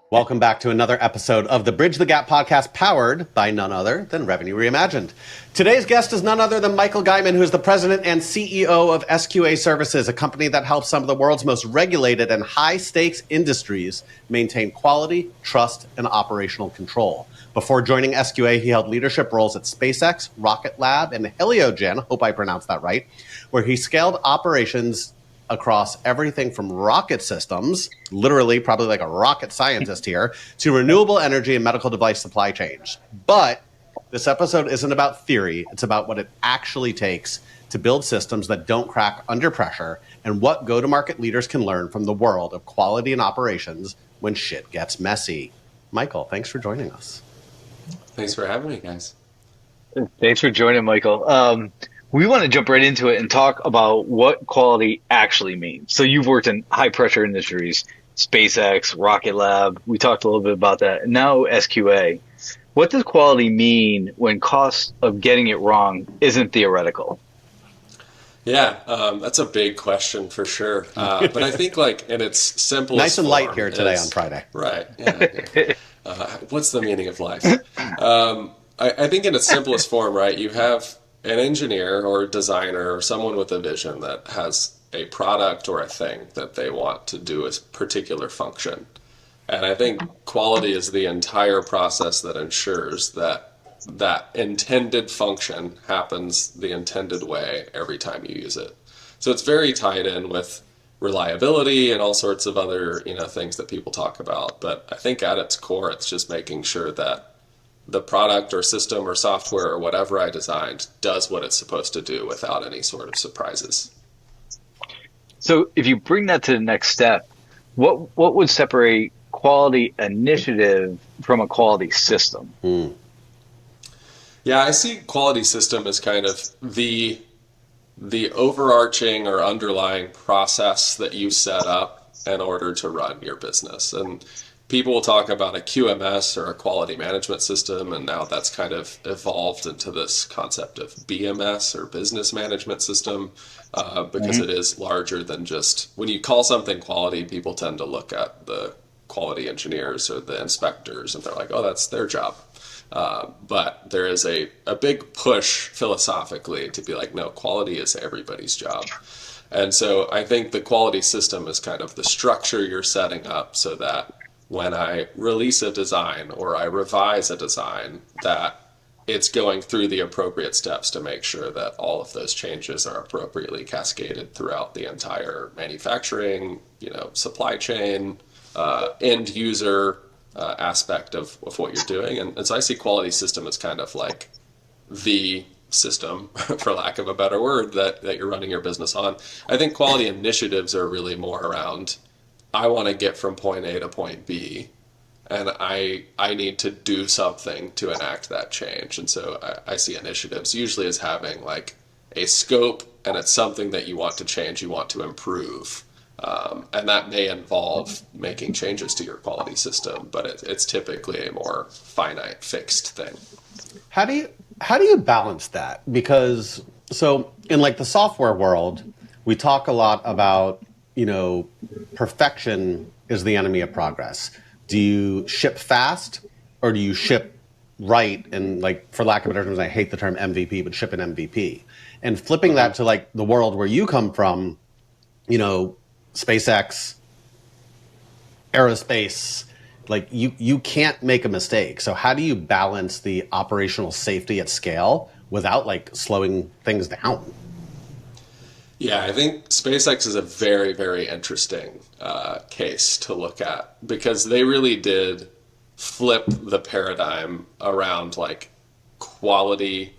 Welcome back to another episode of the Bridge the Gap podcast, powered by none other than Revenue Reimagined. Today's guest is none other than Michael Guymon, who is the president and CEO of SQA Services, a company that helps some of the world's most regulated and high-stakes industries maintain quality, trust, and operational control. Before joining SQA, he held leadership roles at SpaceX, Rocket Lab, and Heliogen, hope I pronounced that right, where he scaled operations across everything from rocket systems, literally probably like a rocket scientist here, to renewable energy and medical device supply chains. But this episode isn't about theory. It's about what it actually takes to build systems that don't crack under pressure and what go-to-market leaders can learn from the world of quality and operations when shit gets messy. Michael, thanks for joining us. Thanks for having me, guys. Thanks for joining, Michael. We want to jump right into it and talk about what quality actually means. So you've worked in high pressure industries, SpaceX, Rocket Lab. We talked a little bit about that. And now SQA. What does quality mean when cost of getting it wrong isn't theoretical? Yeah, that's a big question for sure. But I think in its simplest nice and light form here today on Friday. Right. Yeah. What's the meaning of life? I think in its simplest form, right, you have an engineer or designer or someone with a vision that has a product or a thing that they want to do a particular function. And I think quality is the entire process that ensures that that intended function happens the intended way every time you use it. So it's very tied in with reliability and all sorts of other, things that people talk about. But I think at its core, it's just making sure that the product or system or software or whatever I designed does what it's supposed to do without any sort of surprises. So if you bring that to the next step, what would separate quality initiative from a quality system? Yeah, I see quality system as kind of the overarching or underlying process that you set up in order to run your business. And people will talk about a QMS or a quality management system, and now that's kind of evolved into this concept of BMS or business management system, because it is larger than just, when you call something quality, people tend to look at the quality engineers or the inspectors and they're like, oh, that's their job. But there is a big push philosophically to be like, no, quality is everybody's job. And so I think the quality system is kind of the structure you're setting up so that when I release a design or I revise a design, that it's going through the appropriate steps to make sure that all of those changes are appropriately cascaded throughout the entire manufacturing, supply chain, end user aspect of what you're doing. And so I see quality system as kind of like the system, for lack of a better word, that you're running your business on. I think quality initiatives are really more around, I want to get from point A to point B, and I need to do something to enact that change. And so I see initiatives usually as having like a scope, and it's something that you want to change, you want to improve. And that may involve making changes to your quality system, but it's typically a more finite, fixed thing. How do you balance that? Because so in like the software world, we talk a lot about, perfection is the enemy of progress. Do you ship fast or do you ship right? And like, for lack of a better term, I hate the term MVP, but ship an MVP. And flipping that to like the world where you come from, SpaceX, aerospace, like you can't make a mistake. So how do you balance the operational safety at scale without like slowing things down? Yeah, I think SpaceX is a very, very interesting case to look at because they really did flip the paradigm around like quality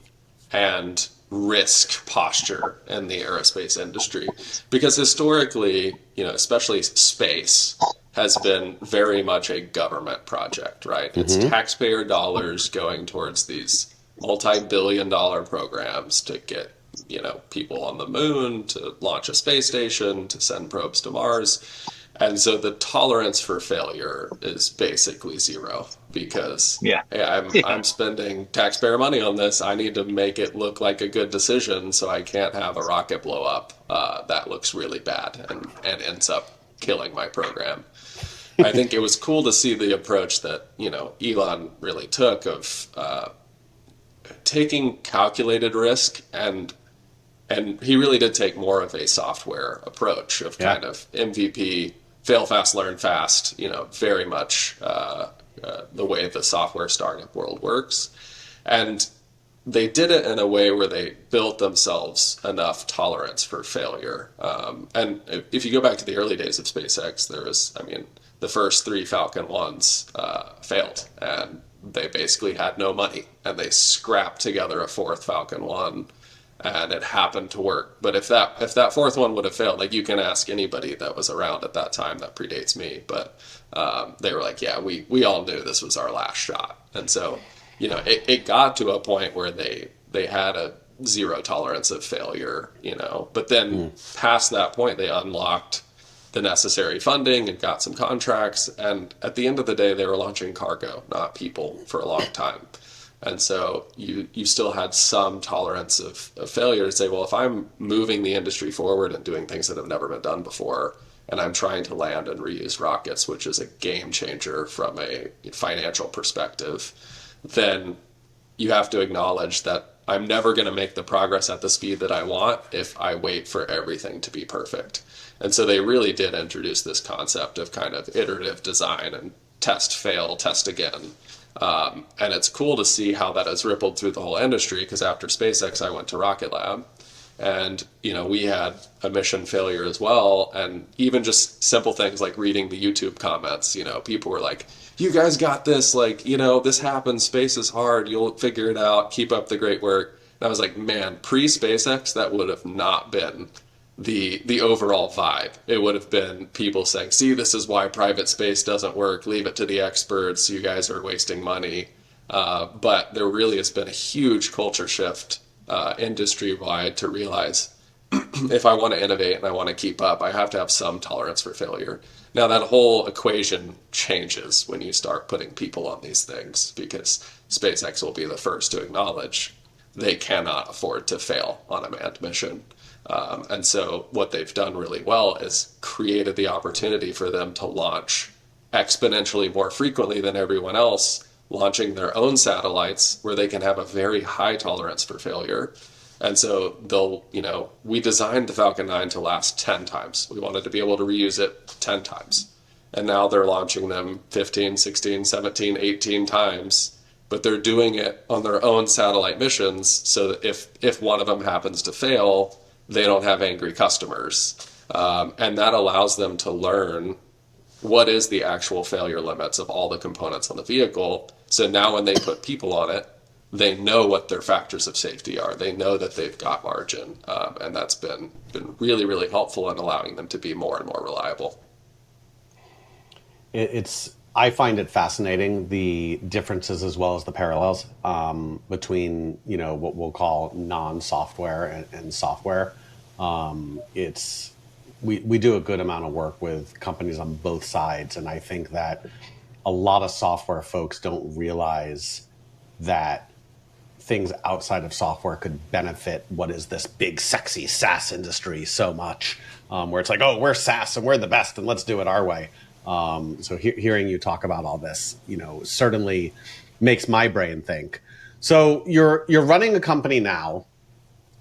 and risk posture in the aerospace industry. Because historically, especially space has been very much a government project, right? It's taxpayer dollars going towards these multi-billion-dollar programs to get people on the moon, to launch a space station, to send probes to Mars. And so the tolerance for failure is basically zero because hey, I'm spending taxpayer money on this. I need to make it look like a good decision, so I can't have a rocket blow up that looks really bad and ends up killing my program. I think it was cool to see the approach that, Elon really took of taking calculated risk, and he really did take more of a software approach of Yeah. kind of MVP, fail fast, learn fast, very much the way the software startup world works. And they did it in a way where they built themselves enough tolerance for failure. And if you go back to the early days of SpaceX, the first three Falcon 1s failed, and they basically had no money, and they scrapped together a fourth Falcon 1, and it happened to work. But if that fourth one would have failed, like, you can ask anybody that was around at that time that predates me, but they were like, yeah, we all knew this was our last shot. And so, it got to a point where they had a zero tolerance of failure, but then past that point, they unlocked the necessary funding and got some contracts. And at the end of the day, they were launching cargo, not people, for a long time. And so you still had some tolerance of failure to say, well, if I'm moving the industry forward and doing things that have never been done before, and I'm trying to land and reuse rockets, which is a game changer from a financial perspective, then you have to acknowledge that I'm never going to make the progress at the speed that I want if I wait for everything to be perfect. And so they really did introduce this concept of kind of iterative design and test, fail, test again. And it's cool to see how that has rippled through the whole industry, because after SpaceX, I went to Rocket Lab, and, we had a mission failure as well. And even just simple things like reading the YouTube comments, people were like, you guys got this, like, this happens, space is hard, you'll figure it out, keep up the great work. And I was like, man, pre-SpaceX, that would have not been the overall vibe. It would have been people saying, see, this is why private space doesn't work, leave it to the experts, you guys are wasting money. But there really has been a huge culture shift industry-wide to realize if I want to innovate and I want to keep up, I have to have some tolerance for failure. Now, that whole equation changes when you start putting people on these things, because SpaceX will be the first to acknowledge they cannot afford to fail on a manned mission. And so what they've done really well is created the opportunity for them to launch exponentially more frequently than everyone else, launching their own satellites where they can have a very high tolerance for failure. And so we designed the Falcon 9 to last 10 times. We wanted to be able to reuse it 10 times. And now they're launching them 15, 16, 17, 18 times, but they're doing it on their own satellite missions so that if one of them happens to fail, they don't have angry customers. And that allows them to learn what is the actual failure limits of all the components on the vehicle. So now when they put people on it, they know what their factors of safety are. They know that they've got margin. And that's been really, really helpful in allowing them to be more and more reliable. I find it fascinating, the differences as well as the parallels between, what we'll call non-software and software. We do a good amount of work with companies on both sides. And I think that a lot of software folks don't realize that things outside of software could benefit what is this big, sexy SaaS industry so much, where it's like, oh, we're SaaS and we're the best and let's do it our way. So hearing you talk about all this, certainly makes my brain think. So you're running a company now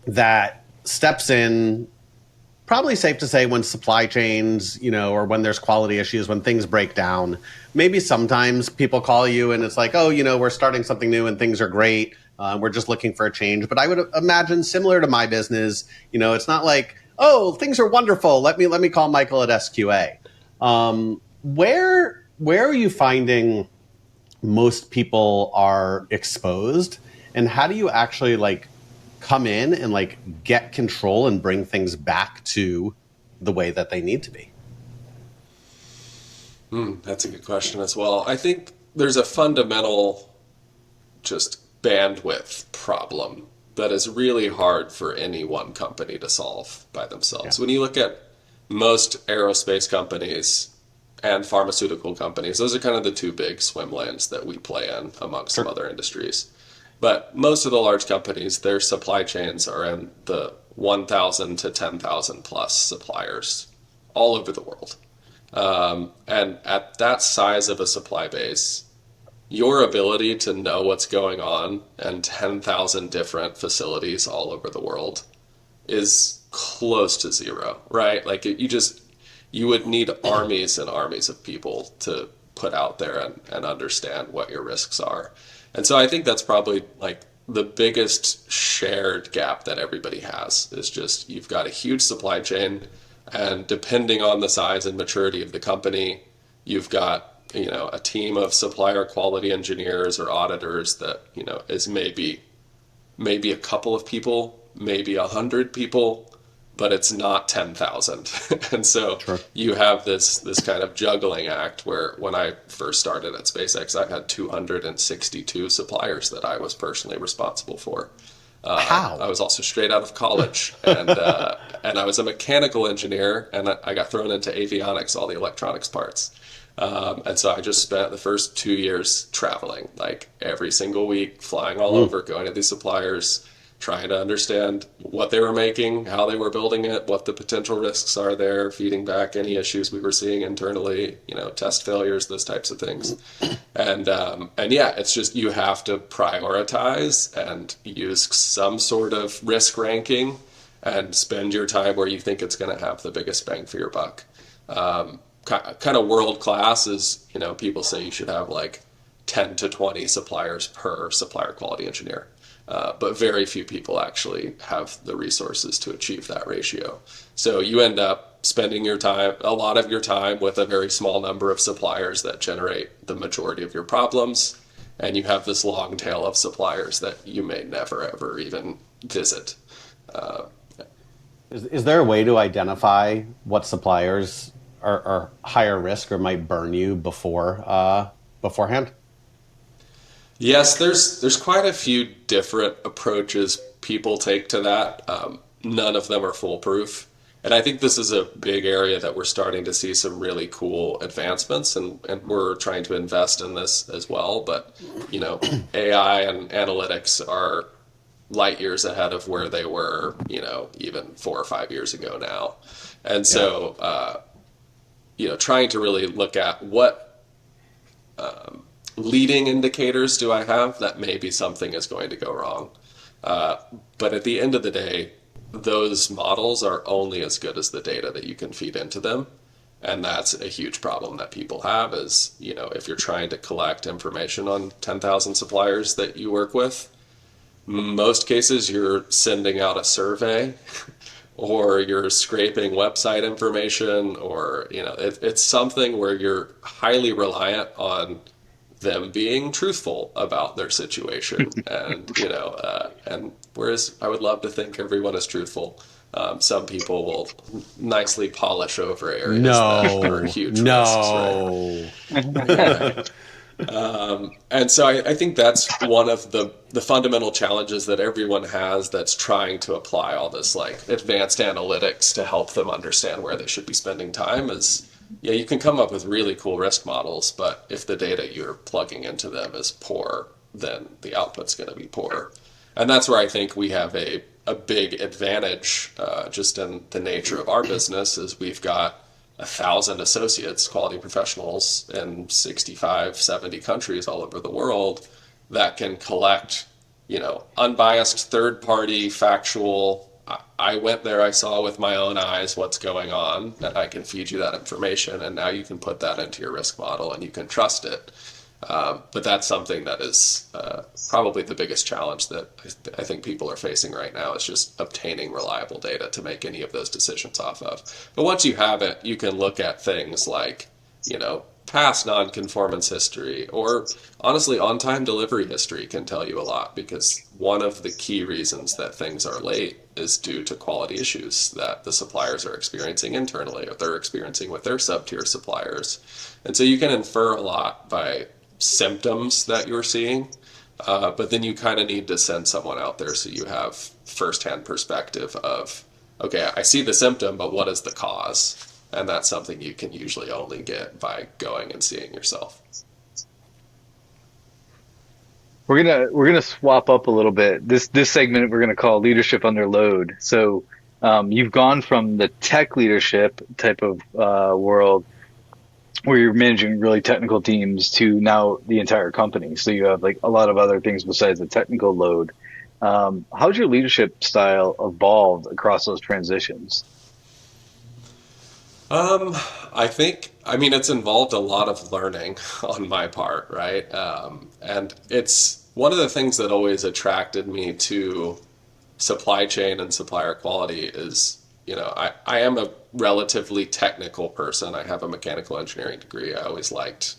that steps in, probably safe to say, when supply chains, or when there's quality issues, when things break down. Maybe sometimes people call you and it's like, oh, we're starting something new and things are great. We're just looking for a change. But I would imagine, similar to my business, it's not like, oh, things are wonderful, let me call Michael at SQA. Where are you finding most people are exposed, and how do you actually come in and get control and bring things back to the way that they need to be? That's a good question as well. I think there's a fundamental just bandwidth problem that is really hard for any one company to solve by themselves. Yeah. When you look at most aerospace companies and pharmaceutical companies, those are kind of the two big swim lanes that we play in amongst some other industries. But most of the large companies, their supply chains are in the 1,000 to 10,000 plus suppliers all over the world. And at that size of a supply base, your ability to know what's going on in 10,000 different facilities all over the world is close to zero, right? Like you would need armies and armies of people to put out there and understand what your risks are. And so I think that's probably like the biggest shared gap that everybody has is just you've got a huge supply chain, and depending on the size and maturity of the company, you've got a team of supplier quality engineers or auditors that is maybe a couple of people, maybe 100 people, but it's not 10,000. And so Sure. you have this kind of juggling act where when I first started at SpaceX, I had 262 suppliers that I was personally responsible for. How? I was also straight out of college, and I was a mechanical engineer, and I got thrown into avionics, all the electronics parts. And so I just spent the first 2 years traveling, like every single week, flying all over, going to these suppliers, trying to understand what they were making, how they were building it, what the potential risks are there, feeding back any issues we were seeing internally, test failures, those types of things. And yeah, it's just you have to prioritize and use some sort of risk ranking and spend your time where you think it's going to have the biggest bang for your buck. Kind of world class is, people say you should have like 10 to 20 suppliers per supplier quality engineer. But very few people actually have the resources to achieve that ratio. So you end up spending a lot of your time with a very small number of suppliers that generate the majority of your problems. And you have this long tail of suppliers that you may never, ever even visit. Is there a way to identify what suppliers are higher risk or might burn you beforehand? Yes, there's quite a few different approaches people take to that. None of them are foolproof. And I think this is a big area that we're starting to see some really cool advancements, and we're trying to invest in this as well. But, AI and analytics are light years ahead of where they were, even 4 or 5 years ago now. And so, trying to really look at what leading indicators do I have that maybe something is going to go wrong. But at the end of the day, those models are only as good as the data that you can feed into them. And that's a huge problem that people have is, if you're trying to collect information on 10,000 suppliers that you work with, most cases you're sending out a survey or you're scraping website information or, it's something where you're highly reliant on them being truthful about their situation. And, and whereas I would love to think everyone is truthful, some people will nicely polish over areas that are huge risks, right? And so I think that's one of the fundamental challenges that everyone has that's trying to apply all this like advanced analytics to help them understand where they should be spending time is, yeah, you can come up with really cool risk models, but if the data you're plugging into them is poor, then the output's going to be poor. And that's where I think we have a big advantage just in the nature of our business is we've got 1,000 associates, quality professionals in 65, 70 countries all over the world that can collect, unbiased third-party factual. I went there, I saw with my own eyes what's going on, and I can feed you that information, and now you can put that into your risk model and you can trust it. But that's something that is probably the biggest challenge that I think people are facing right now is just obtaining reliable data to make any of those decisions off of. But once you have it, you can look at things like, past non-conformance history or honestly on-time delivery history can tell you a lot because one of the key reasons that things are late is due to quality issues that the suppliers are experiencing internally or they're experiencing with their sub-tier suppliers. And so you can infer a lot by symptoms that you're seeing, but then you kind of need to send someone out there so you have firsthand perspective of, okay, I see the symptom, but what is the cause? And that's something you can usually only get by going and seeing yourself. We're gonna swap up a little bit. This segment we're gonna call leadership under load. So you've gone from the tech leadership type of world where you're managing really technical teams to now the entire company. So you have like a lot of other things besides the technical load. How's your leadership style evolved across those transitions? I think, I mean, it's involved a lot of learning on my part, right? And it's one of the things that always attracted me to supply chain and supplier quality is, I am a relatively technical person. I have a mechanical engineering degree. I always liked,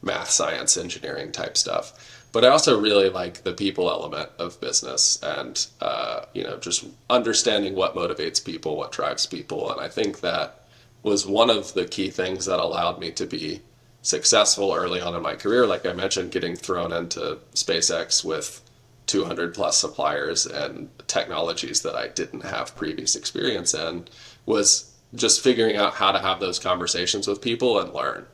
math, science, engineering type stuff. But I also really like the people element of business and, just understanding what motivates people, what drives people. And I think that was one of the key things that allowed me to be successful early on in my career. Like I mentioned, getting thrown into SpaceX with 200 plus suppliers and technologies that I didn't have previous experience in was just figuring out how to have those conversations with people and learn.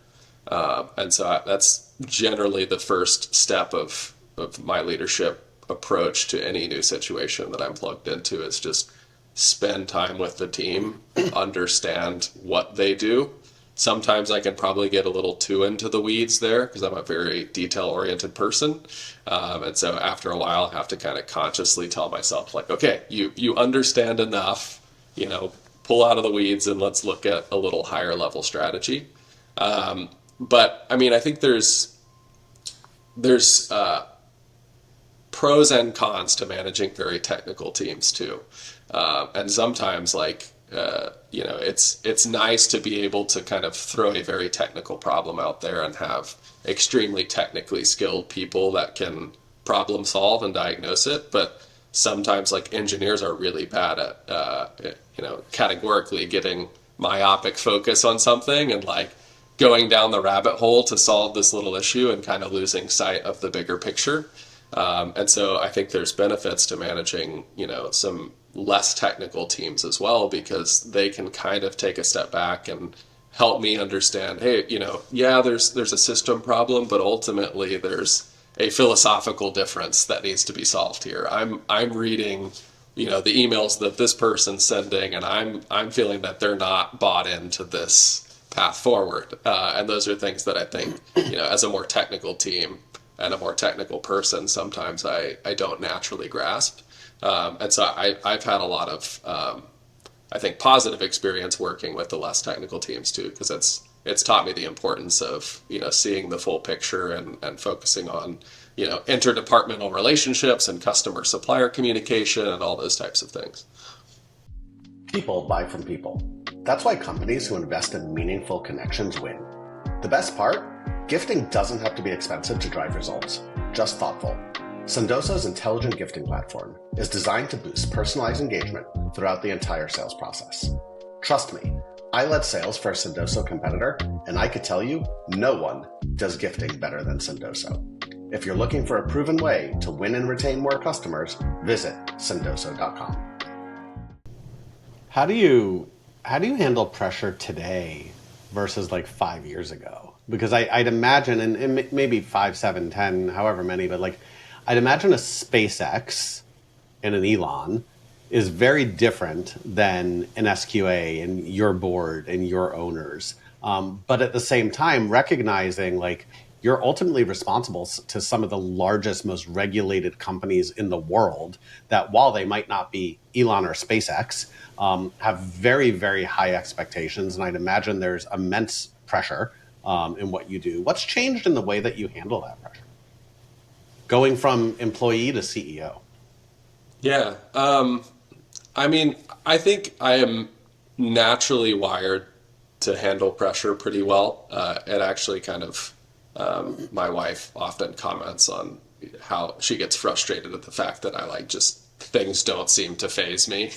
And so that's generally the first step of my leadership approach to any new situation that I'm plugged into is just spend time with the team, understand what they do. Sometimes I can probably get a little too into the weeds there because I'm a very detail-oriented person. And so after a while, I have to kind of consciously tell myself, like, okay, you understand enough, pull out of the weeds and let's look at a little higher level strategy. But I mean, I think there's pros and cons to managing very technical teams too. And sometimes it's nice to be able to kind of throw a very technical problem out there and have extremely technically skilled people that can problem solve and diagnose it. But sometimes like engineers are really bad at, categorically getting myopic focus on something and like going down the rabbit hole to solve this little issue and kind of losing sight of the bigger picture. And so I think there's benefits to managing, some less technical teams as well, because they can kind of take a step back and help me understand, hey, there's a system problem, but ultimately there's a philosophical difference that needs to be solved here. I'm reading, the emails that this person's sending, and I'm feeling that they're not bought into this path forward. And those are things that I think, as a more technical team and a more technical person, sometimes I don't naturally grasp. And so I've had a lot of, I think, positive experience working with the less technical teams too, because it's taught me the importance of, seeing the full picture and focusing on, interdepartmental relationships and customer supplier communication and all those types of things. People buy from people. That's why companies who invest in meaningful connections win. The best part? Gifting doesn't have to be expensive to drive results, just thoughtful. Sendoso's intelligent gifting platform is designed to boost personalized engagement throughout the entire sales process. Trust me, I led sales for a Sendoso competitor, and I could tell you, no one does gifting better than Sendoso. If you're looking for a proven way to win and retain more customers, visit sendoso.com. How do you handle pressure today versus like 5 years ago? Because I'd imagine, and maybe 5, 7, 10, however many, but like I'd imagine a SpaceX and an Elon is very different than an SQA and your board and your owners. But at the same time, recognizing like you're ultimately responsible to some of the largest, most regulated companies in the world that, while they might not be Elon or SpaceX, have very, very high expectations. And I'd imagine there's immense pressure in what you do. What's changed in the way that you handle that pressure? Going from employee to CEO. Yeah. I mean, I think I am naturally wired to handle pressure pretty well. It actually kind of, my wife often comments on how she gets frustrated at the fact that I like just things don't seem to faze me.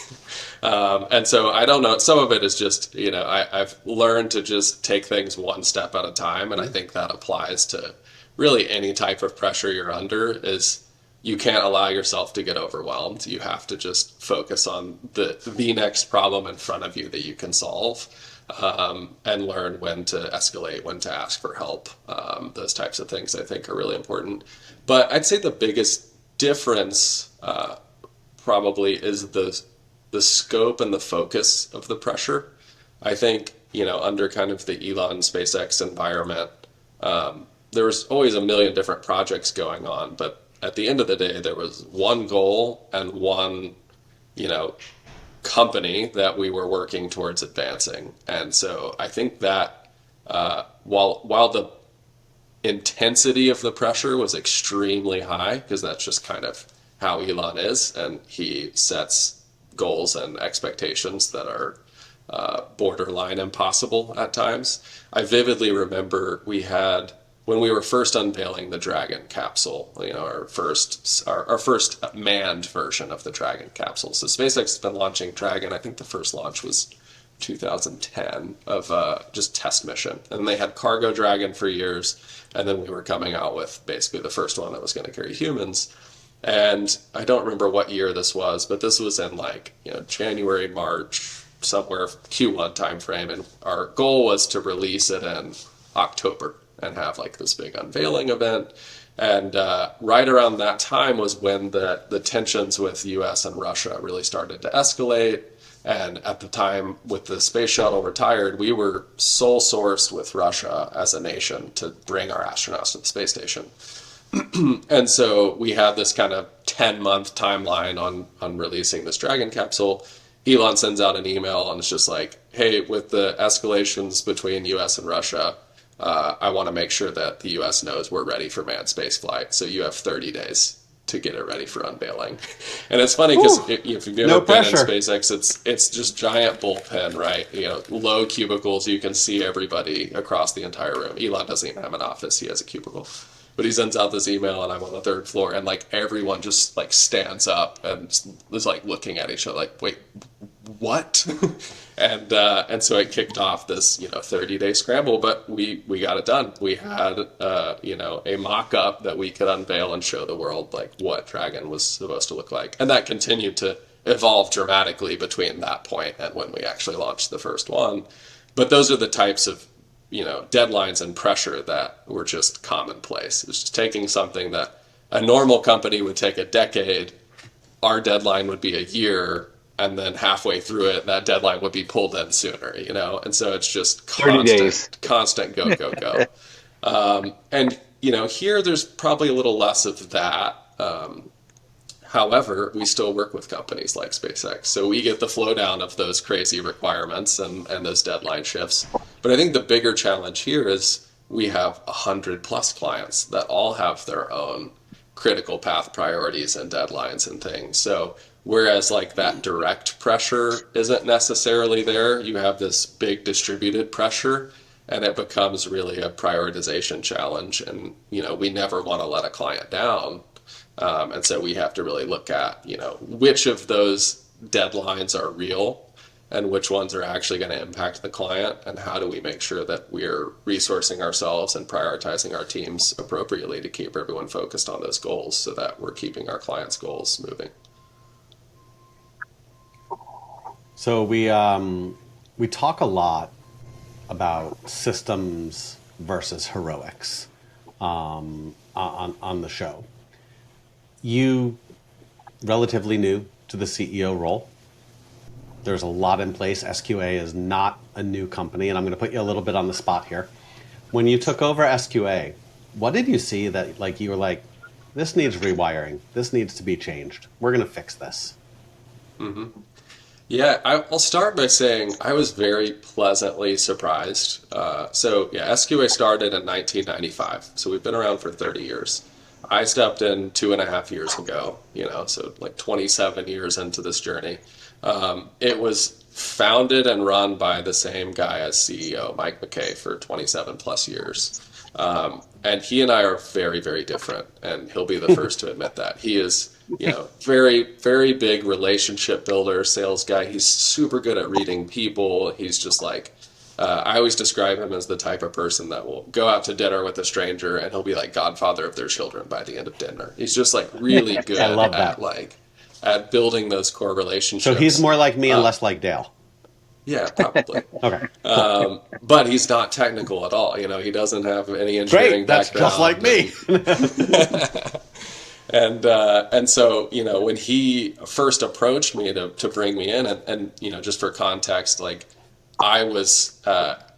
And so I don't know. Some of it is just, I've learned to just take things one step at a time. And I think that applies to really any type of pressure you're under. Is you can't allow yourself to get overwhelmed. You have to just focus on the next problem in front of you that you can solve, and learn when to escalate, when to ask for help. Those types of things I think are really important. But I'd say the biggest difference probably is the scope and the focus of the pressure. I think under kind of the Elon SpaceX environment, there was always a million different projects going on, but at the end of the day, there was one goal and one, company that we were working towards advancing. And so I think that while the intensity of the pressure was extremely high, because that's just kind of how Elon is, and he sets goals and expectations that are borderline impossible at times. I vividly remember when we were first unveiling the Dragon capsule, our first manned version of the Dragon capsule. So SpaceX has been launching Dragon. I think the first launch was 2010 of just test mission. And they had Cargo Dragon for years. And then we were coming out with basically the first one that was going to carry humans. And I don't remember what year this was, but this was in January, March, somewhere Q1 timeframe. And our goal was to release it in October and have this big unveiling event. And right around that time was when the tensions with US and Russia really started to escalate. And at the time, with the space shuttle retired, we were sole sourced with Russia as a nation to bring our astronauts to the space station. And so we had this kind of 10-month timeline on releasing this Dragon capsule. Elon sends out an email and it's just like, hey, with the escalations between US and Russia, I want to make sure that the U.S. knows we're ready for manned space flight. So you have 30 days to get it ready for unveiling. And it's funny because if you've never been in SpaceX, it's just giant bullpen, right? Low cubicles. You can see everybody across the entire room. Elon doesn't even have an office. He has a cubicle. But he sends out this email and I'm on the third floor and everyone just stands up and is looking at each other wait, what? And so it kicked off this 30-day scramble, but we got it done. We had a mock-up that we could unveil and show the world what Dragon was supposed to look like, and that continued to evolve dramatically between that point and when we actually launched the first one. But those are the types of deadlines and pressure that were just commonplace. It's just taking something that a normal company would take a decade, our deadline would be a year. And then halfway through it, that deadline would be pulled in sooner, And so it's just constant go, go, go. And, here there's probably a little less of that. However, we still work with companies like SpaceX. So we get the flow down of those crazy requirements and those deadline shifts. But I think the bigger challenge here is we have 100+ clients that all have their own critical path priorities and deadlines and things. So whereas that direct pressure isn't necessarily there, you have this big distributed pressure and it becomes really a prioritization challenge. And, we never want to let a client down. And so we have to really look at, which of those deadlines are real and which ones are actually going to impact the client, and how do we make sure that we're resourcing ourselves and prioritizing our teams appropriately to keep everyone focused on those goals so that we're keeping our clients' goals moving. So we talk a lot about systems versus heroics on the show. You relatively new to the CEO role. There's a lot in place. SQA is not a new company, and I'm going to put you a little bit on the spot here. When you took over SQA, what did you see that you were this needs rewiring, this needs to be changed, we're going to fix this? Mm-hmm. Yeah, I'll start by saying I was very pleasantly surprised. SQA started in 1995, so we've been around for 30 years. I stepped in 2.5 years ago, so 27 years into this journey. It was founded and run by the same guy as CEO, Mike McKay, for 27+ years. And he and I are very, very different, and he'll be the first to admit that. He is, very, very big relationship builder, sales guy. He's super good at reading people. He's just I always describe him as the type of person that will go out to dinner with a stranger and he'll be godfather of their children by the end of dinner. He's just really good at building those core relationships. So he's more like me and less like Dale. Yeah, probably. Okay. But he's not technical at all. He doesn't have any engineering background. That's just like me. And so, when he first approached me to bring me in, and just for context, I was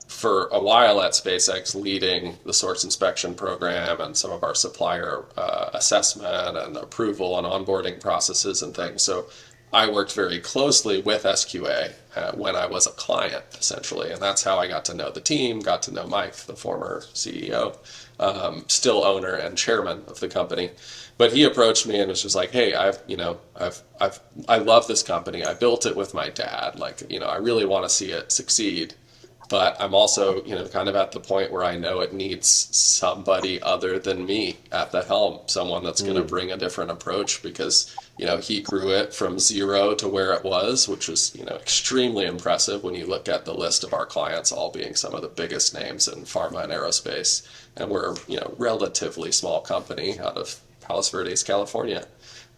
for a while at SpaceX leading the source inspection program and some of our supplier assessment and approval and onboarding processes and things. So I worked very closely with SQA when I was a client, essentially. And that's how I got to know the team, got to know Mike, the former CEO, still owner and chairman of the company. But he approached me and was just like, "Hey, I love this company. I built it with my dad. Like, I really want to see it succeed. But I'm also, kind of at the point where I know it needs somebody other than me at the helm, someone that's going to bring a different approach because, he grew it from zero to where it was, which was, extremely impressive when you look at the list of our clients all being some of the biggest names in pharma and aerospace. And we're, relatively small company out of Palos Verdes, California,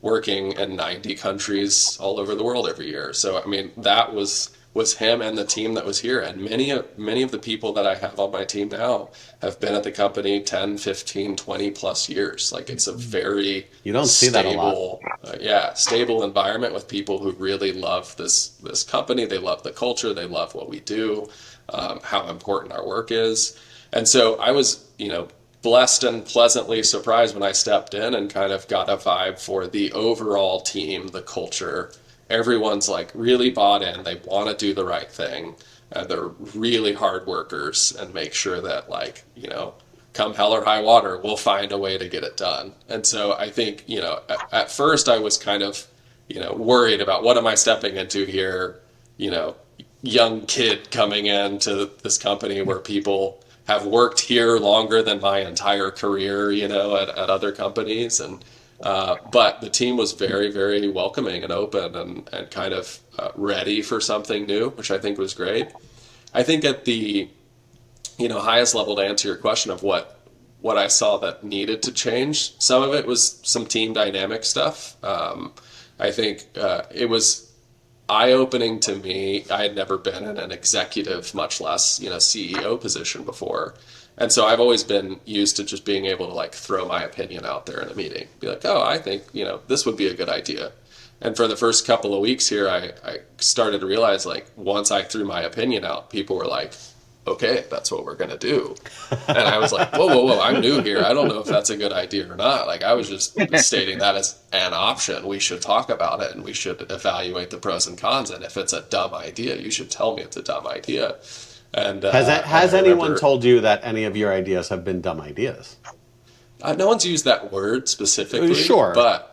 working in 90 countries all over the world every year. So, I mean, that was him and the team that was here. And many of the people that I have on my team now have been at the company 10, 15, 20 plus years. Like, it's a very You don't see that a lot. Stable environment with people who really love this company. They love the culture. They love what we do, how important our work is. And so I was, blessed and pleasantly surprised when I stepped in and kind of got a vibe for the overall team, the culture. Everyone's like really bought in. They want to do the right thing. They're really hard workers and make sure that, like, come hell or high water, we'll find a way to get it done. And so I think, at first I was kind of, worried about what am I stepping into here, young kid coming into this company where people have worked here longer than my entire career, at other companies. And but the team was very, very welcoming and open and kind of ready for something new, which I think was great. I think at the highest level, to answer your question of what I saw that needed to change, some of it was some team dynamic stuff. I think it was eye-opening to me. I had never been in an executive, much less CEO position before. And so I've always been used to just being able to, like, throw my opinion out there in a meeting. Be like, oh, I think, this would be a good idea. And for the first couple of weeks here, I started to realize, like, once I threw my opinion out, people were like, okay, that's what we're going to do. And I was like, whoa, I'm new here. I don't know if that's a good idea or not. Like, I was just stating that as an option. We should talk about it and we should evaluate the pros and cons. And if it's a dumb idea, you should tell me it's a dumb idea. And has anyone told you that any of your ideas have been dumb ideas? No one's used that word specifically. Sure. But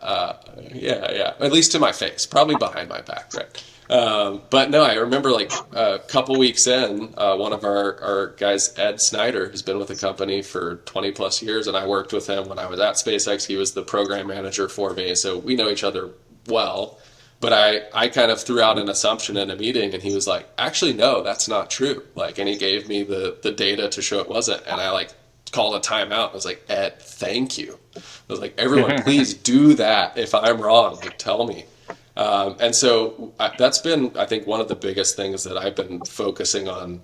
yeah. At least to my face, probably behind my back, right? But no, I remember, like, a couple weeks in, one of our guys, Ed Snyder, who's been with the company for 20 plus years, and I worked with him when I was at SpaceX. He was the program manager for me, so we know each other well. But I kind of threw out an assumption in a meeting, and he was like, actually, no, that's not true. Like, and he gave me the data to show it wasn't. And I, like, called a timeout. I was like, Ed, thank you. I was like, everyone, please do that. If I'm wrong, like, tell me. And so that's been, I think, one of the biggest things that I've been focusing on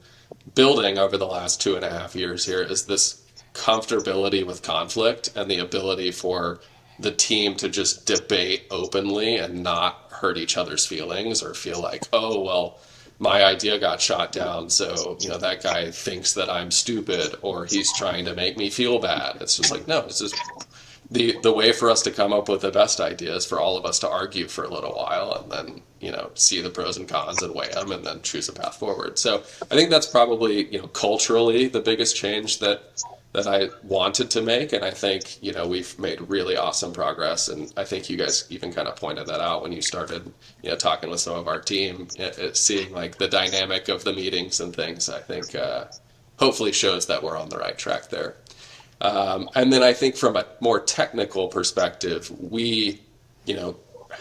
building over the last 2.5 years here is this comfortability with conflict and the ability for the team to just debate openly and not hurt each other's feelings or feel like, oh, well, my idea got shot down, so, that guy thinks that I'm stupid or he's trying to make me feel bad. It's just like, no, it's just the way for us to come up with the best ideas for all of us to argue for a little while and then, see the pros and cons and weigh them and then choose a path forward. So I think that's probably, culturally the biggest change that I wanted to make. And I think, we've made really awesome progress. And I think you guys even kind of pointed that out when you started, talking with some of our team, seeing, like, the dynamic of the meetings and things. I think hopefully shows that we're on the right track there. And then I think from a more technical perspective, we,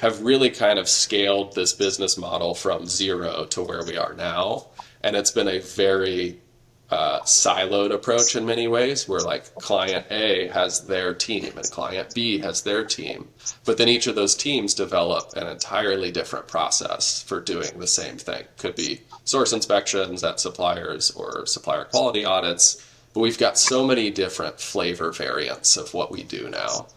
have really kind of scaled this business model from zero to where we are now. And it's been a very siloed approach in many ways, where, like, client A has their team and client B has their team. But then each of those teams develop an entirely different process for doing the same thing. Could be source inspections at suppliers or supplier quality audits. But we've got so many different flavor variants of what we do now.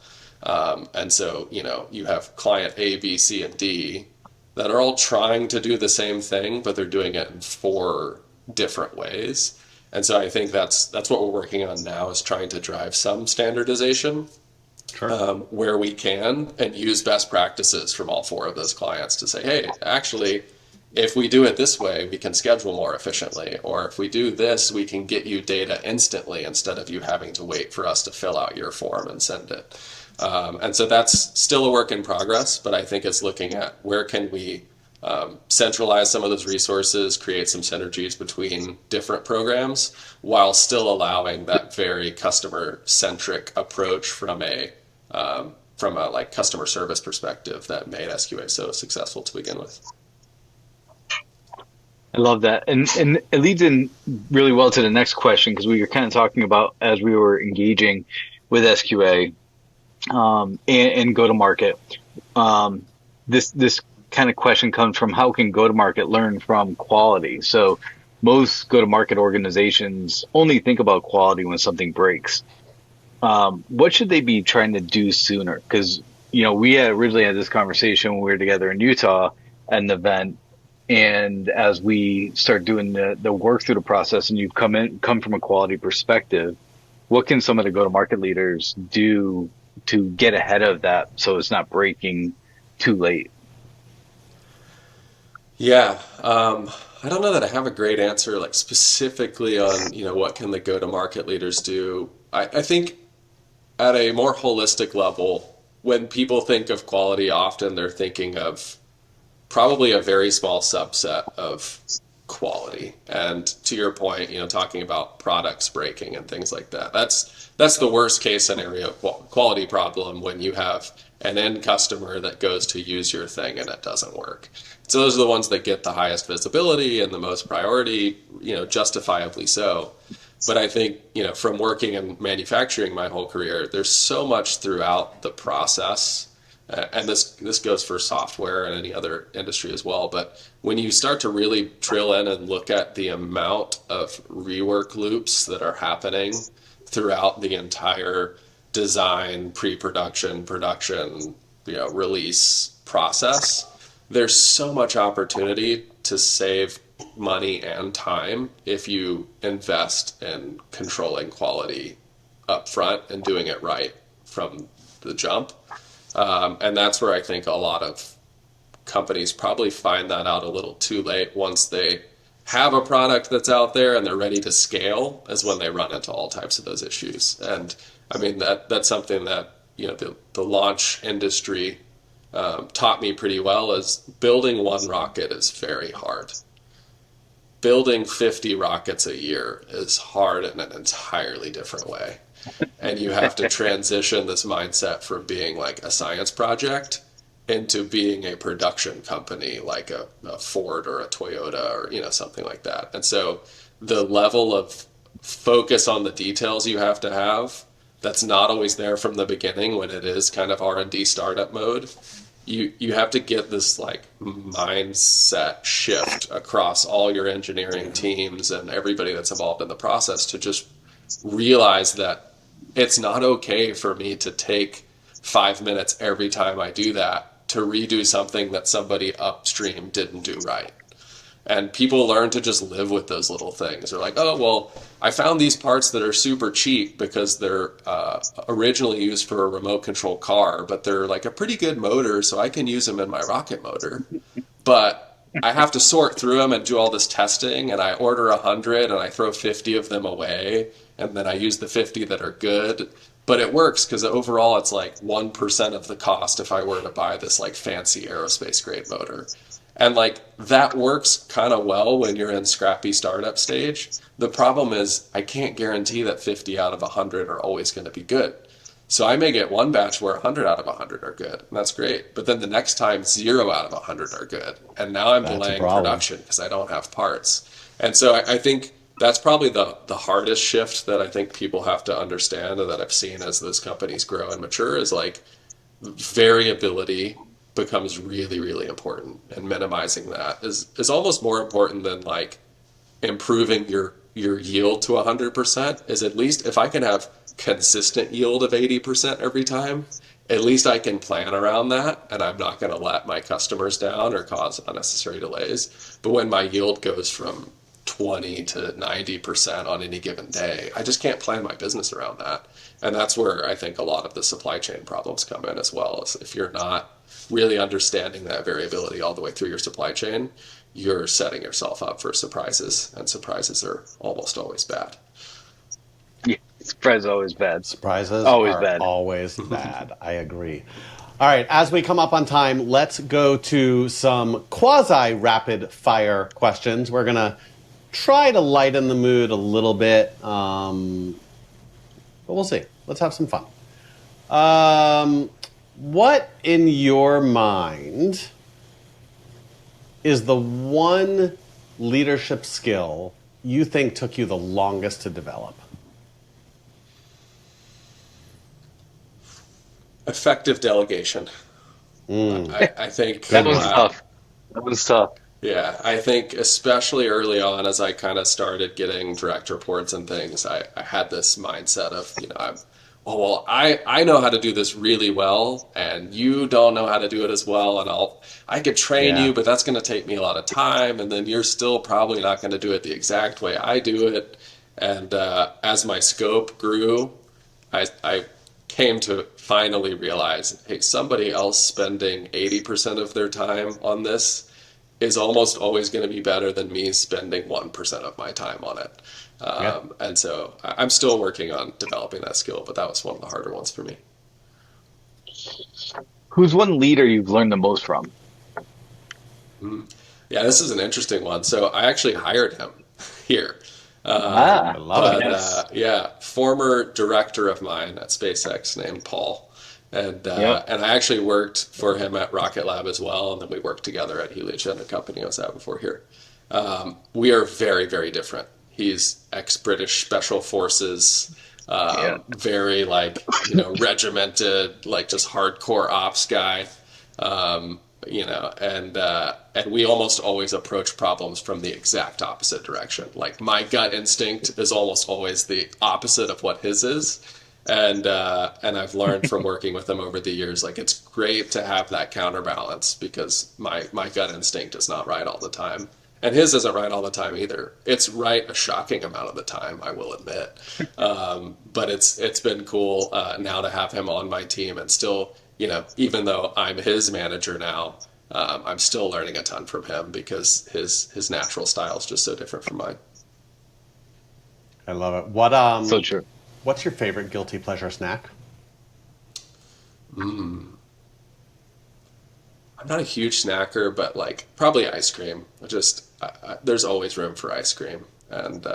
And so, you have client A, B, C, and D that are all trying to do the same thing, but they're doing it in 4 different ways. And so I think that's what we're working on now, is trying to drive some standardization where we can, and use best practices from all four of those clients to say, hey, actually, if we do it this way, we can schedule more efficiently. Or if we do this, we can get you data instantly instead of you having to wait for us to fill out your form and send it. And so that's still a work in progress, but I think it's looking at where can we centralize some of those resources, create some synergies between different programs, while still allowing that very customer-centric approach from a like customer service perspective that made SQA so successful to begin with. I love that. And it leads in really well to the next question, because we were kind of talking about, as we were engaging with SQA and go to market. This kind of question comes from, how can go to market learn from quality? So most go to market organizations only think about quality when something breaks. What should they be trying to do sooner? Because, we had originally had this conversation when we were together in Utah at an event. And as we start doing the work through the process, and you've come from a quality perspective, what can some of the go-to-market leaders do to get ahead of that so it's not breaking too late? Yeah, I don't know that I have a great answer, like specifically on, what can the go-to-market leaders do. I think at a more holistic level, when people think of quality, often they're thinking of probably a very small subset of quality. And to your point, talking about products breaking and things like that, that's the worst case scenario quality problem, when you have an end customer that goes to use your thing and it doesn't work. So those are the ones that get the highest visibility and the most priority, justifiably so. But I think, from working in manufacturing my whole career, there's so much throughout the process. And this goes for software and any other industry as well. But when you start to really drill in and look at the amount of rework loops that are happening throughout the entire design, pre-production, production, release process, there's so much opportunity to save money and time if you invest in controlling quality up front and doing it right from the jump. And that's where I think a lot of companies probably find that out a little too late. Once they have a product that's out there and they're ready to scale, is when they run into all types of those issues. And I mean, that's something that, the launch industry taught me pretty well, is building one rocket is very hard. Building 50 rockets a year is hard in an entirely different way. And you have to transition this mindset from being like a science project into being a production company, like a Ford or a Toyota or, something like that. And so the level of focus on the details you have to have, that's not always there from the beginning when it is kind of R&D startup mode. You have to get this like mindset shift across all your engineering teams and everybody that's involved in the process, to just realize that it's not okay for me to take 5 minutes every time I do that to redo something that somebody upstream didn't do right. And people learn to just live with those little things. They're like, oh, well, I found these parts that are super cheap because they're originally used for a remote control car, but they're like a pretty good motor, so I can use them in my rocket motor. But I have to sort through them and do all this testing, and I order 100 and I throw 50 of them away, and then I use the 50 that are good. But it works because overall it's like 1% of the cost if I were to buy this like fancy aerospace grade motor. And like that works kind of well when you're in scrappy startup stage. The problem is I can't guarantee that 50 out of 100 are always going to be good. So I may get one batch where 100 out of 100 are good, and that's great. But then the next time 0 out of 100 are good. And now I'm delaying production because I don't have parts. And so I think that's probably the hardest shift that I think people have to understand, and that I've seen as those companies grow and mature, is like variability becomes really, really important, and minimizing that is almost more important than like improving your yield to 100%. Is at least if I can have consistent yield of 80% every time, at least I can plan around that, and I'm not going to let my customers down or cause unnecessary delays. But when my yield goes from 20 to 90% on any given day. I just can't plan my business around that. And that's where I think a lot of the supply chain problems come in as well. Is if you're not really understanding that variability all the way through your supply chain, you're setting yourself up for surprises, and surprises are almost always bad. Yeah, surprise is always bad. Surprises Always are bad. always bad. I agree. All right, as we come up on time, let's go to some quasi-rapid fire questions. We're going to try to lighten the mood a little bit, but we'll see. Let's have some fun. What, in your mind, is the one leadership skill you think took you the longest to develop? Effective delegation. I think That was tough. That was tough. Yeah, I think especially early on, as I kind of started getting direct reports and things, I had this mindset of, I know how to do this really well, and you don't know how to do it as well, and I could train you, but that's going to take me a lot of time, and then you're still probably not going to do it the exact way I do it. And as my scope grew, I came to finally realize, hey, somebody else spending 80% of their time on this is almost always going to be better than me spending 1% of my time on it. And so I'm still working on developing that skill, but that was one of the harder ones for me. Who's one leader you've learned the most from? Yeah, this is an interesting one. So I actually hired him here. I love it. Yeah, former director of mine at SpaceX named Paul. And I actually worked for him at Rocket Lab as well, and then we worked together at Heliogen, a company I was at before here. We are very, very different. He's ex-British Special Forces, very regimented, like just hardcore ops guy. And we almost always approach problems from the exact opposite direction. Like my gut instinct is almost always the opposite of what his is. And I've learned from working with him over the years, like it's great to have that counterbalance because my gut instinct is not right all the time. And his isn't right all the time either. It's right a shocking amount of the time, I will admit. But it's been cool now to have him on my team and still, even though I'm his manager now, I'm still learning a ton from him because his natural style is just so different from mine. I love it. So true. What's your favorite guilty pleasure snack? I'm not a huge snacker, but probably ice cream. There's always room for ice cream, and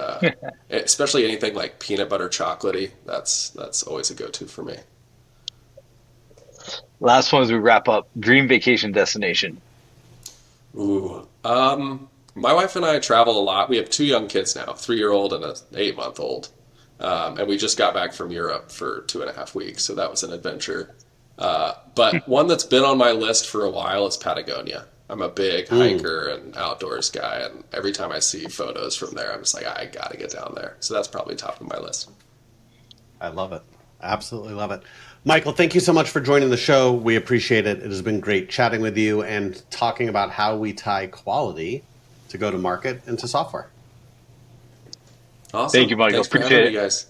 especially anything like peanut butter chocolatey. That's always a go-to for me. Last one as we wrap up. Dream vacation destination. Ooh, my wife and I travel a lot. We have 2 young kids now, a 3-year-old and an 8-month-old. And we just got back from Europe for 2.5 weeks, so that was an adventure. But one that's been on my list for a while is Patagonia. I'm a big hiker and outdoors guy, and every time I see photos from there, I'm just like, I gotta get down there. So that's probably top of my list. I love it. Absolutely love it. Michael, thank you so much for joining the show. We appreciate it. It has been great chatting with you and talking about how we tie quality to go to market and to software. Awesome. Thank you, Michael. Thanks for Appreciate having it. me, guys.